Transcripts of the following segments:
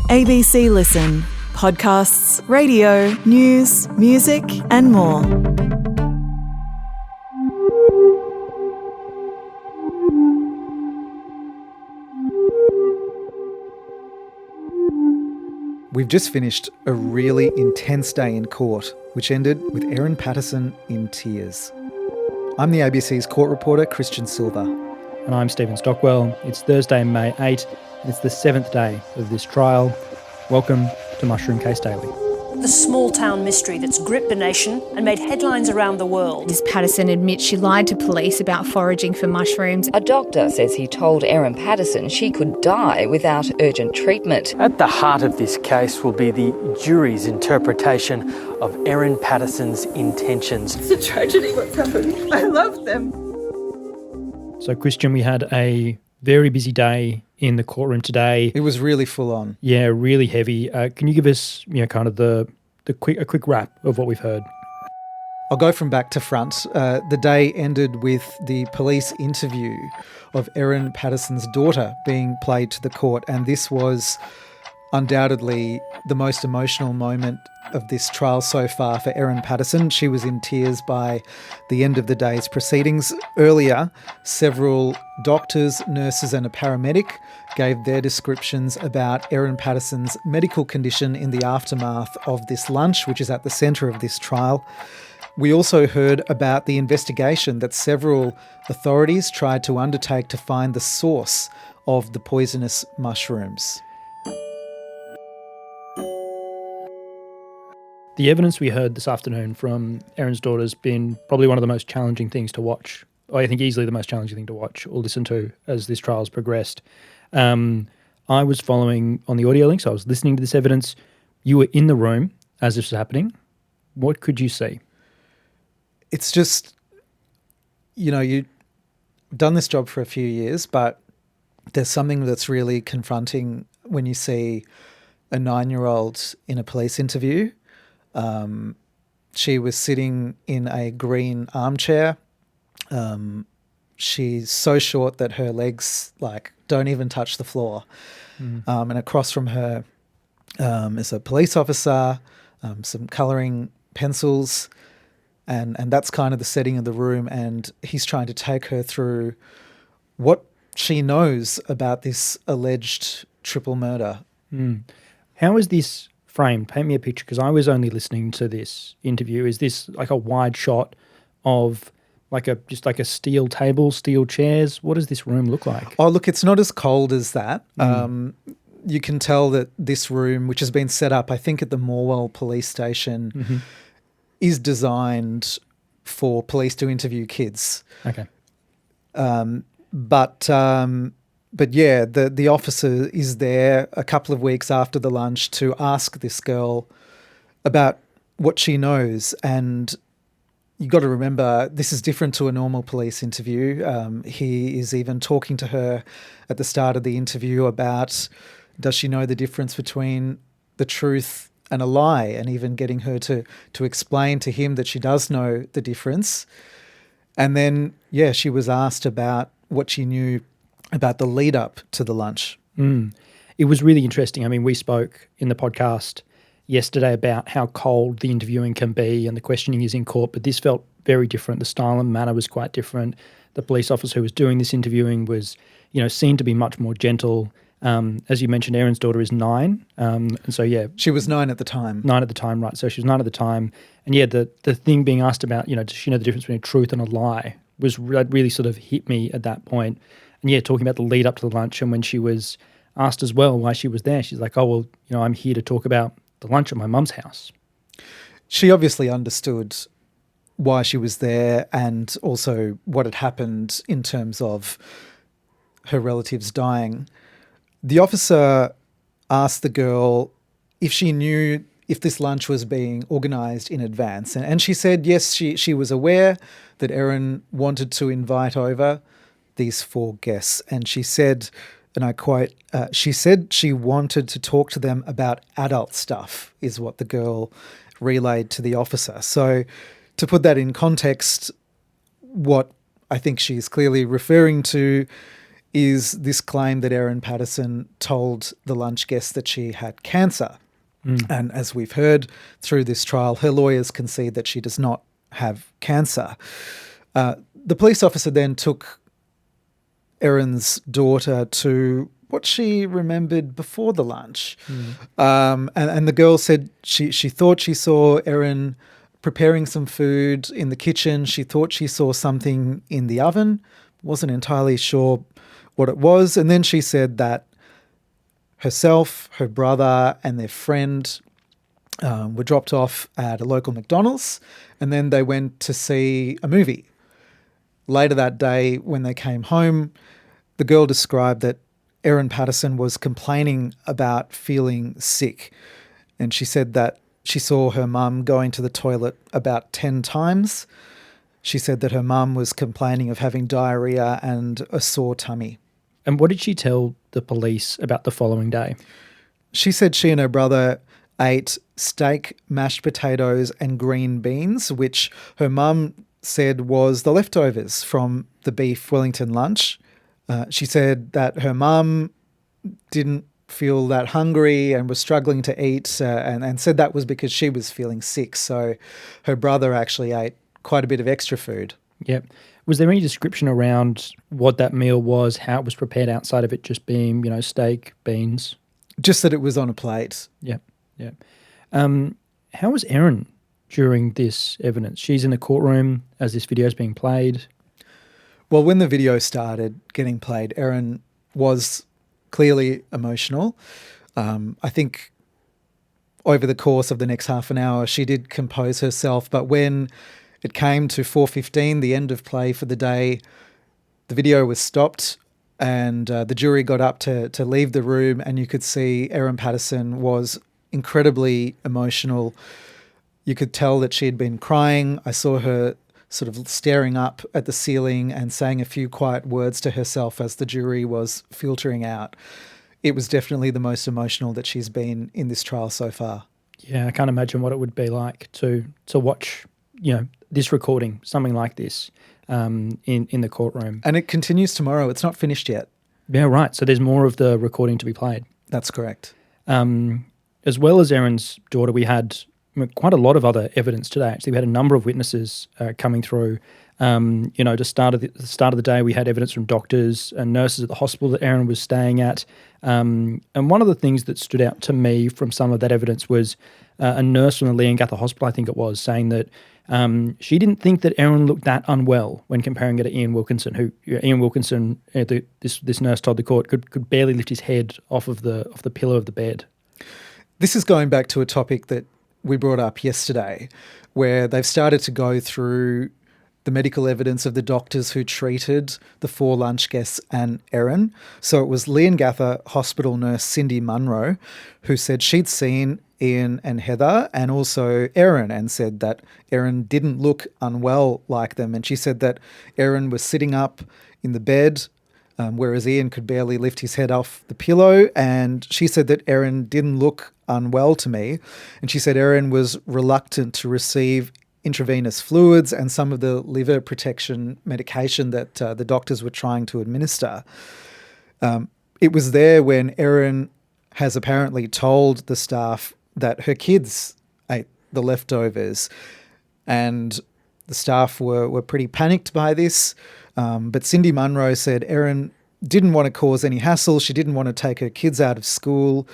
ABC Listen. Podcasts, radio, news, music and more. We've just finished a really intense day in court, which ended with Erin Patterson in tears. I'm the ABC's court reporter, Kristian Silva. And I'm Stephen Stockwell. It's Thursday, May 8, and it's the 7th day of this trial. Welcome to Mushroom Case Daily. The small-town mystery that's gripped the nation and made headlines around the world. Ms Patterson admits she lied to police about foraging for mushrooms. A doctor says he told Erin Patterson she could die without urgent treatment. At the heart of this case will be the jury's interpretation of Erin Patterson's intentions. It's a tragedy what's happened. I love them. So, Kristian, we had a very busy day in the courtroom today. It was really full on. Yeah, really heavy. Can you give us, kind of a quick wrap of what we've heard? I'll go from back to front. The day ended with the police interview of Erin Patterson's daughter being played to the court, and this was undoubtedly the most emotional moment of this trial so far for Erin Patterson. She was in tears by the end of the day's proceedings. Earlier, several doctors, nurses and a paramedic gave their descriptions about Erin Patterson's medical condition in the aftermath of this lunch, which is at the centre of this trial. We also heard about the investigation that several authorities tried to undertake to find the source of the poisonous mushrooms. The evidence we heard this afternoon from Erin's daughter has been probably one of the most challenging things to watch. I think easily the most challenging thing to watch or listen to as this trial's progressed. I was following on the audio link, so I was listening to this evidence. You were in the room as this was happening. What could you see? It's just, you've done this job for a few years, but there's something that's really confronting when you see a 9-year-old in a police interview. She was sitting in a green armchair. She's so short that her legs don't even touch the floor. And across from her is a police officer, some colouring pencils, and that's kind of the setting of the room. And he's trying to take her through what she knows about this alleged triple murder. How is this framed? Paint me a picture, because I was only listening to this interview. Is this like a wide shot of just like a steel table, steel chairs? What does this room look like? Oh, look, it's not as cold as that. You can tell that this room, which has been set up, I think, at the Morwell police station, is designed for police to interview kids. Okay. But yeah, the officer is there a couple of weeks after the lunch to ask this girl about what she knows. And you got to remember, this is different to a normal police interview. He is even talking to her at the start of the interview about, does she know the difference between the truth and a lie, and even getting her to explain to him that she does know the difference. And then, she was asked about what she knew about the lead up to the lunch. It was really interesting. I mean, we spoke in the podcast yesterday about how cold the interviewing can be and the questioning is in court, but this felt very different. The style and manner was quite different. The police officer who was doing this interviewing was, seen to be much more gentle. As you mentioned, Erin's daughter is 9. And so, she was 9 at the time. 9 at the time, right. So she was 9 at the time. And the thing being asked about, does she know the difference between a truth and a lie was really sort of hit me at that point. And talking about the lead up to the lunch, and when she was asked as well why she was there, she's like, I'm here to talk about the lunch at my mum's house. She obviously understood why she was there and also what had happened in terms of her relatives dying. The officer asked the girl if she knew if this lunch was being organised in advance. And she said, yes, she was aware that Erin wanted to invite over these 4 guests. And she said, and I quote, she said she wanted to talk to them about adult stuff, is what the girl relayed to the officer. So to put that in context, what I think she's clearly referring to is this claim that Erin Patterson told the lunch guests that she had cancer. And as we've heard through this trial, her lawyers concede that she does not have cancer. The police officer then took Erin's daughter to what she remembered before the lunch. And the girl said she thought she saw Erin preparing some food in the kitchen. She thought she saw something in the oven, wasn't entirely sure what it was. And then she said that herself, her brother and their friend were dropped off at a local McDonald's, and then they went to see a movie. Later that day, when they came home, the girl described that Erin Patterson was complaining about feeling sick, and she said that she saw her mum going to the toilet about 10 times. She said that her mum was complaining of having diarrhea and a sore tummy. And what did she tell the police about the following day? She said she and her brother ate steak, mashed potatoes and green beans, which her mum said was the leftovers from the beef Wellington lunch. She said that her mum didn't feel that hungry and was struggling to eat and said that was because she was feeling sick. So her brother actually ate quite a bit of extra food. Yep. Was there any description around what that meal was, how it was prepared outside of it just being, steak, beans? Just that it was on a plate. Yep. How was Erin during this evidence? She's in the courtroom as this video is being played. Well, when the video started getting played, Erin was clearly emotional. I think over the course of the next half an hour, she did compose herself, but when it came to 4:15, the end of play for the day, the video was stopped and the jury got up to leave the room, and you could see Erin Patterson was incredibly emotional. You could tell that she had been crying. I saw her sort of staring up at the ceiling and saying a few quiet words to herself as the jury was filtering out. It was definitely the most emotional that she's been in this trial so far. Yeah, I can't imagine what it would be like to watch, this recording, something like this, in the courtroom. And it continues tomorrow. It's not finished yet. Yeah, right. So there's more of the recording to be played. That's correct. As well as Erin's daughter, we had quite a lot of other evidence today. Actually, we had a number of witnesses coming through. To start of the day, we had evidence from doctors and nurses at the hospital that Erin was staying at. And one of the things that stood out to me from some of that evidence was a nurse from the Leongatha Hospital, I think it was, saying that she didn't think that Erin looked that unwell when comparing her to Ian Wilkinson, who Ian Wilkinson, this nurse told the court, could barely lift his head off the pillow of the bed. This is going back to a topic that we brought up yesterday, where they've started to go through the medical evidence of the doctors who treated the 4 lunch guests and Erin. So it was Leongatha Hospital nurse Cindy Munro who said she'd seen Ian and Heather and also Erin, and said that Erin didn't look unwell like them. And she said that Erin was sitting up in the bed, whereas Ian could barely lift his head off the pillow. And she said that Erin didn't look unwell to me. And she said Erin was reluctant to receive intravenous fluids and some of the liver protection medication that the doctors were trying to administer. It was there when Erin has apparently told the staff that her kids ate the leftovers, and the staff were pretty panicked by this. But Cindy Munro said Erin didn't want to cause any hassle. She didn't want to take her kids out of school,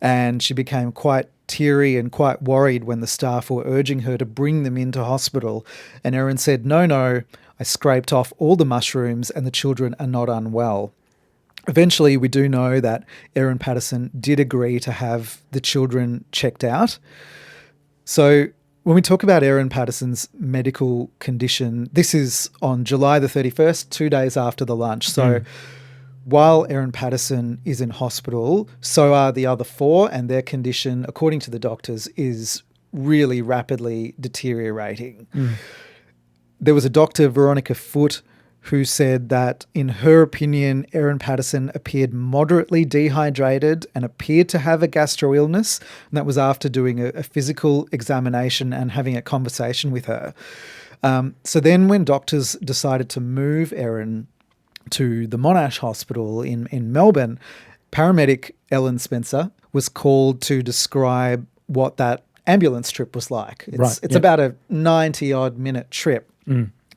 and she became quite teary and quite worried when the staff were urging her to bring them into hospital. And Erin said, no, I scraped off all the mushrooms and the children are not unwell. Eventually, we do know that Erin Patterson did agree to have the children checked out. So when we talk about Erin Patterson's medical condition, this is on July the 31st, 2 days after the lunch. So while Erin Patterson is in hospital, so are the other 4, and their condition, according to the doctors, is really rapidly deteriorating. There was a doctor, Veronica Foote, who said that, in her opinion, Erin Patterson appeared moderately dehydrated and appeared to have a gastro illness. And that was after doing a physical examination and having a conversation with her. So then when doctors decided to move Erin to the Monash Hospital in Melbourne, paramedic Ellen Spencer was called to describe what that ambulance trip was like. It's about a 90-odd minute trip.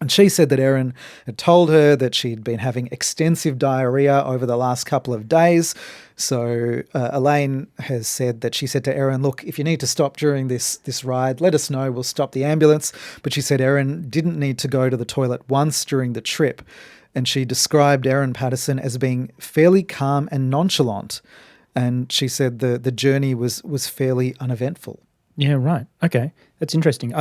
And she said that Erin had told her that she'd been having extensive diarrhea over the last couple of days. So Elaine has said that she said to Erin, look, if you need to stop during this ride, let us know. We'll stop the ambulance. But she said Erin didn't need to go to the toilet once during the trip. And she described Erin Patterson as being fairly calm and nonchalant. And she said the journey was fairly uneventful. Yeah, right. Okay. That's interesting.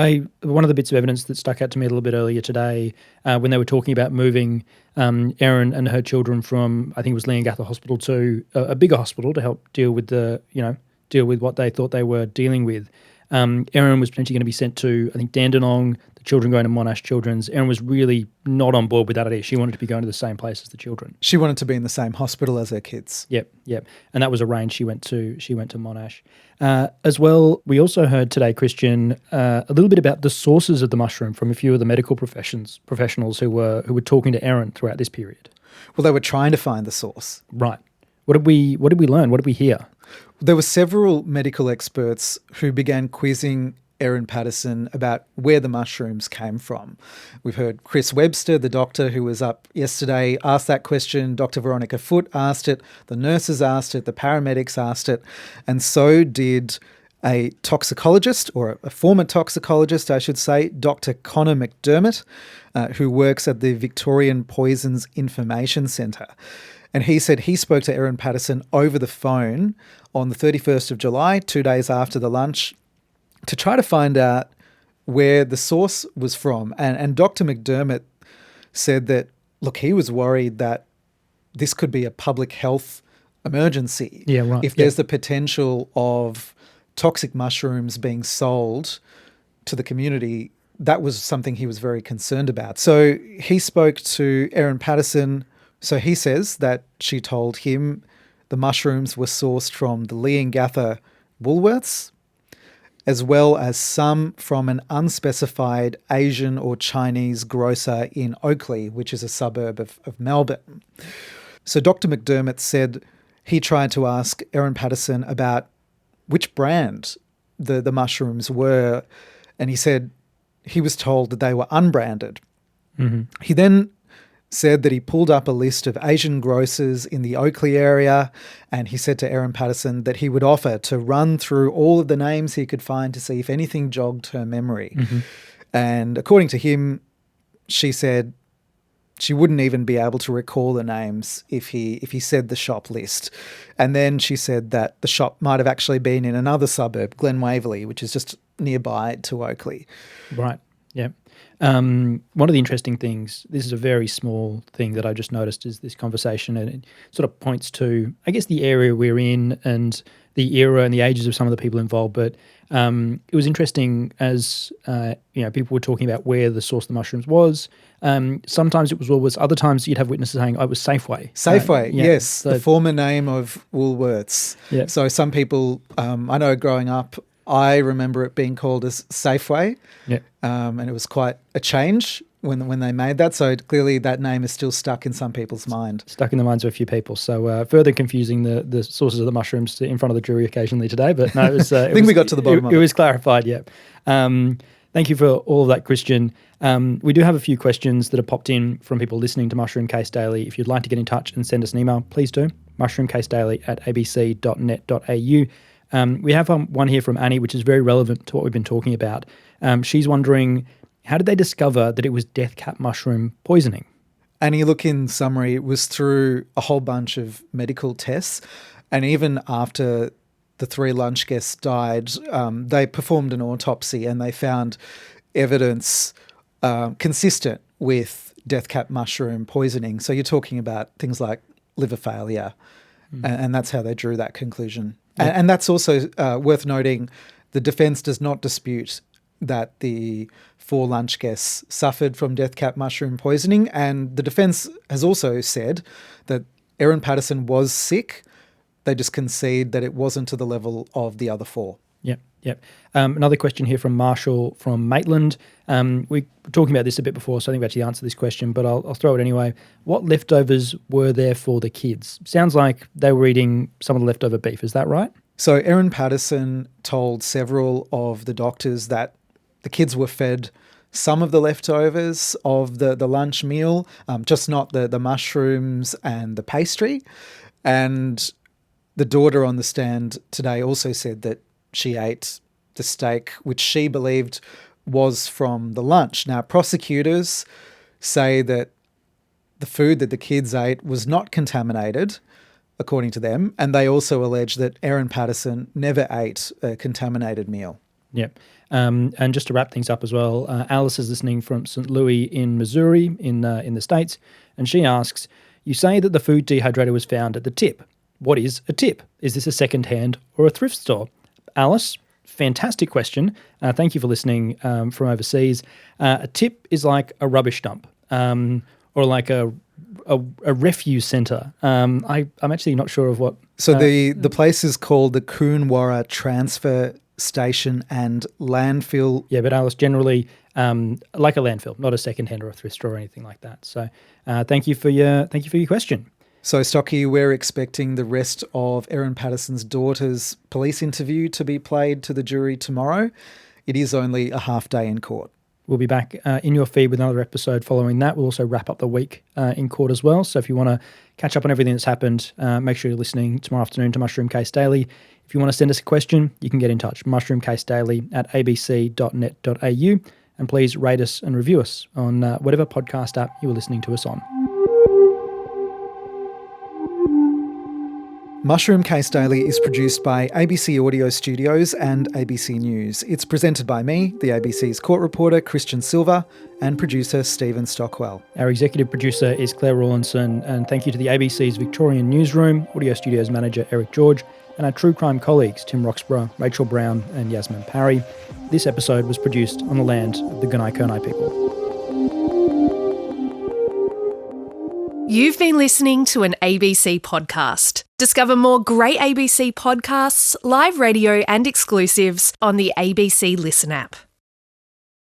One of the bits of evidence that stuck out to me a little bit earlier today when they were talking about moving Erin and her children from, I think it was Leongatha Hospital to a bigger hospital to help deal with what they thought they were dealing with. Erin was potentially going to be sent to, I think, Dandenong, the children going to Monash Children's. Erin was really not on board with that idea. She wanted to be going to the same place as the children. She wanted to be in the same hospital as her kids. Yep. And that was arranged. She went to Monash. As well, we also heard today, Kristian, a little bit about the sources of the mushroom from a few of the medical professionals who were talking to Erin throughout this period. Well, they were trying to find the source. Right. What did we learn? What did we hear? There were several medical experts who began quizzing Erin Patterson about where the mushrooms came from. We've heard Chris Webster, the doctor who was up yesterday, asked that question. Dr. Veronica Foote asked it. The nurses asked it. The paramedics asked it. And so did a toxicologist, or a former toxicologist, I should say, Dr. Connor McDermott, who works at the Victorian Poisons Information Centre. And he said he spoke to Erin Patterson over the phone on the 31st of July, 2 days after the lunch, to try to find out where the source was from. And Dr. McDermott said that, look, he was worried that this could be a public health emergency. Yeah, right. If there's the potential of toxic mushrooms being sold to the community, that was something he was very concerned about. So he spoke to Erin Patterson. So he says that she told him the mushrooms were sourced from the Leongatha Woolworths, as well as some from an unspecified Asian or Chinese grocer in Oakleigh, which is a suburb of Melbourne. So Dr. McDermott said he tried to ask Erin Patterson about which brand the mushrooms were, and he said he was told that they were unbranded. Mm-hmm. He then said that he pulled up a list of Asian grocers in the Oakleigh area, and he said to Erin Patterson that he would offer to run through all of the names he could find to see if anything jogged her memory. Mm-hmm. And according to him, she said she wouldn't even be able to recall the names if he said the shop list. And then she said that the shop might have actually been in another suburb, Glen Waverley, which is just nearby to Oakleigh. Right, yeah. One of the interesting things, this is a very small thing that I just noticed, is this conversation, and it sort of points to, I guess, the area we're in and the era and the ages of some of the people involved. But it was interesting as people were talking about where the source of the mushrooms was. Sometimes it was Woolworths. Other times you'd have witnesses saying, "Oh, it was Safeway." Safeway, yes, the former name of Woolworths. Yeah. So some people, I know, growing up, I remember it being called as Safeway, and it was quite a change when they made that. So clearly that name is still stuck in some people's mind. Stuck in the minds of a few people. So further confusing the sources of the mushrooms in front of the jury occasionally today. But no, it was, I think we got to the bottom of it. It was clarified, yeah. Thank you for all of that, Kristian. We do have a few questions that have popped in from people listening to Mushroom Case Daily. If you'd like to get in touch and send us an email, please do. mushroomcasedaily@abc.net.au. We have one here from Annie, which is very relevant to what we've been talking about. She's wondering, how did they discover that it was death cap mushroom poisoning? Annie, look, in summary, it was through a whole bunch of medical tests. And even after the 3 lunch guests died, they performed an autopsy and they found evidence consistent with death cap mushroom poisoning. So you're talking about things like liver failure, and that's how they drew that conclusion. Yeah. And that's also worth noting, the defence does not dispute that the 4 lunch guests suffered from death cap mushroom poisoning, and the defence has also said that Erin Patterson was sick. They just concede that it wasn't to the level of the other 4. Yep. Another question here from Marshall from Maitland. We were talking about this a bit before, so I think we actually answered this question, but I'll throw it anyway. What leftovers were there for the kids? Sounds like they were eating some of the leftover beef. Is that right? So Erin Patterson told several of the doctors that the kids were fed some of the leftovers of the lunch meal, just not the mushrooms and the pastry. And the daughter on the stand today also said that she ate the steak, which she believed was from the lunch. Now, prosecutors say that the food that the kids ate was not contaminated, according to them, and they also allege that Erin Patterson never ate a contaminated meal. Yep. And just to wrap things up as well, Alice is listening from St. Louis in Missouri in the States, and she asks, you say that the food dehydrator was found at the tip. What is a tip? Is this a second-hand or a thrift store? Alice, fantastic question. Thank you for listening from overseas. A tip is like a rubbish dump or like a refuse centre. I'm actually not sure of what... So the place is called the Coonawarra Transfer Station and Landfill. Yeah, but Alice, generally like a landfill, not a second-hand or a thrift store or anything like that. So thank you for your question. So, Stocky, we're expecting the rest of Erin Patterson's daughter's police interview to be played to the jury tomorrow. It is only a half day in court. We'll be back in your feed with another episode following that. We'll also wrap up the week in court as well. So if you want to catch up on everything that's happened, make sure you're listening tomorrow afternoon to Mushroom Case Daily. If you want to send us a question, you can get in touch, mushroomcasedaily@abc.net.au, and please rate us and review us on whatever podcast app you are listening to us on. Mushroom Case Daily is produced by ABC Audio Studios and ABC News. It's presented by me, the ABC's court reporter, Kristian Silva, and producer, Stephen Stockwell. Our executive producer is Claire Rawlinson, and thank you to the ABC's Victorian Newsroom, Audio Studios manager Eric George, and our true crime colleagues Tim Roxburgh, Rachel Brown and Yasmin Parry. This episode was produced on the land of the Gunai-Kurnai people. You've been listening to an ABC podcast. Discover more great ABC podcasts, live radio and exclusives on the ABC Listen app.